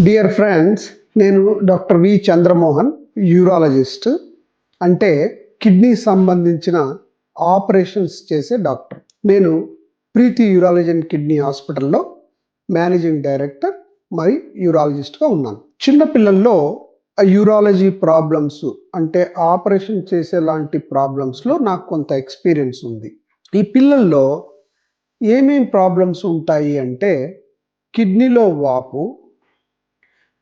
Dear friends, నేను doctor V Chandramohan, urologist. అంటే kidney సంబంధించిన ఆపరేషన్స్ చేసే డాక్టర్. నేను ప్రీతి యూరాలజీ అండ్ కిడ్నీ హాస్పిటల్లో మేనేజింగ్ డైరెక్టర్ మరి యూరాలజిస్ట్గా ఉన్నాను. చిన్నపిల్లల్లో యూరాలజీ ప్రాబ్లమ్స్ అంటే ఆపరేషన్ చేసే లాంటి ప్రాబ్లమ్స్లో నాకు కొంత ఎక్స్పీరియన్స్ ఉంది. ఈ పిల్లల్లో ఏమేం ప్రాబ్లమ్స్ ఉంటాయి అంటే కిడ్నీలో వాపు,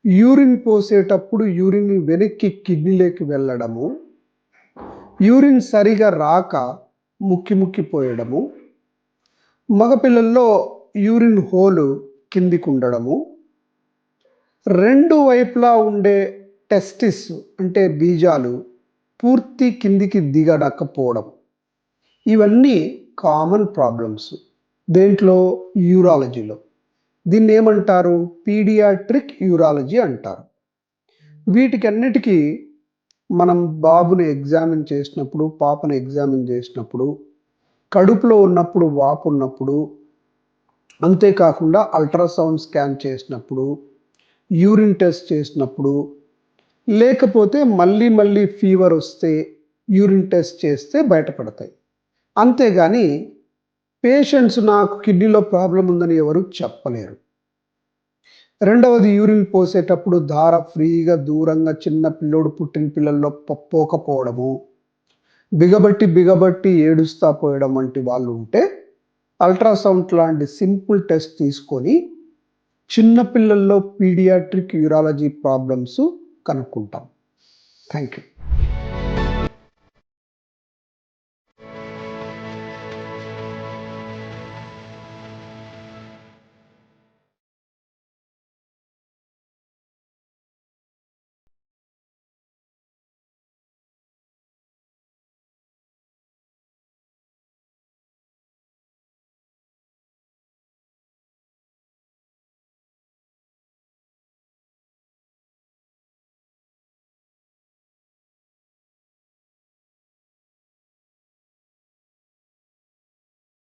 యూరిన్ పోసేటప్పుడు యూరిన్ వెనక్కి కిడ్నీలోకి వెళ్ళడము, యూరిన్ సరిగా రాక ముక్కిపోయడము, మగపిల్లల్లో యూరిన్ హోలు కిందికి ఉండడము, రెండు వైపులా ఉండే టెస్టిస్ అంటే బీజాలు పూర్తి కిందికి దిగడకపోవడం, ఇవన్నీ కామన్ ప్రాబ్లమ్స్ దేంట్లో యూరాలజీలో. దీన్ని ఏమంటారు? పీడియాట్రిక్ యూరాలజీ అంటారు. వీటికన్నిటికీ మనం బాబుని ఎగ్జామిన్ చేసినప్పుడు, పాపను ఎగ్జామిన్ చేసినప్పుడు, కడుపులో ఉన్నప్పుడు వాపు ఉన్నప్పుడు, అంతేకాకుండా అల్ట్రాసౌండ్ స్కాన్ చేసినప్పుడు, యూరిన్ టెస్ట్ చేసినప్పుడు, లేకపోతే మళ్ళీ ఫీవర్ వస్తే యూరిన్ టెస్ట్ చేస్తే బయటపడతాయి. అంతేగాని పేషెంట్స్ నాకు కిడ్నీలో ప్రాబ్లం ఉందని ఎవరు చెప్పలేరు. రెండవది, యూరిన్ పోసేటప్పుడు ధార ఫ్రీగా దూరంగా చిన్న పిల్లోడు పుట్టిన పిల్లల్లో పోకపోవడము, బిగబట్టి ఏడుస్తా పోయడం వంటి వాళ్ళు ఉంటే అల్ట్రాసౌండ్ లాంటి సింపుల్ టెస్ట్ తీసుకొని చిన్నపిల్లల్లో పీడియాట్రిక్ యూరాలజీ ప్రాబ్లమ్స్ కనుక్కుంటాం. Thank you.